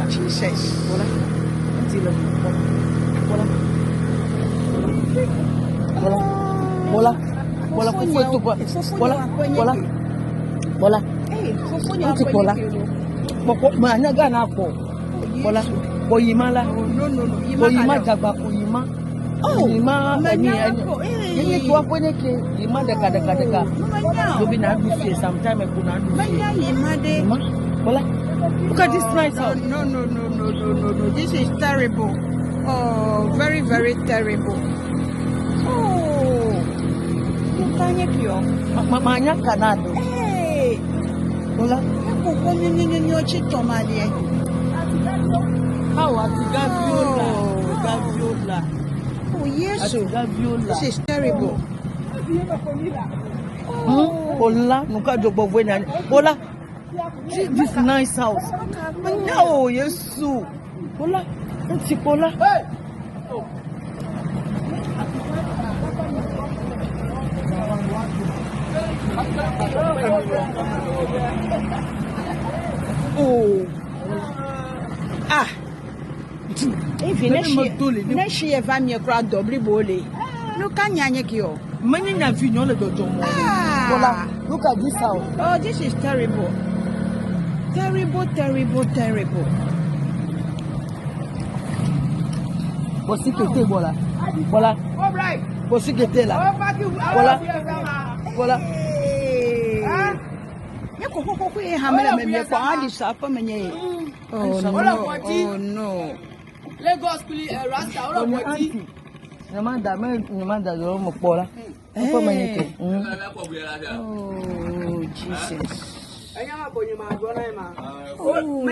Jesus. Look at this nice house. No. This is terrible. Oh, very, very terrible. Oh, hey. Oh, yes. This is terrible. This nice house. No, yes. Hola. Oh. Ah. Next year, if I'm your crowd, double bowling. Look at Yanyakio. Look at this house. Oh, this is terrible. Terrible. Voilà. Oh no. Lagos Rasta Oh, Jesus. Oh,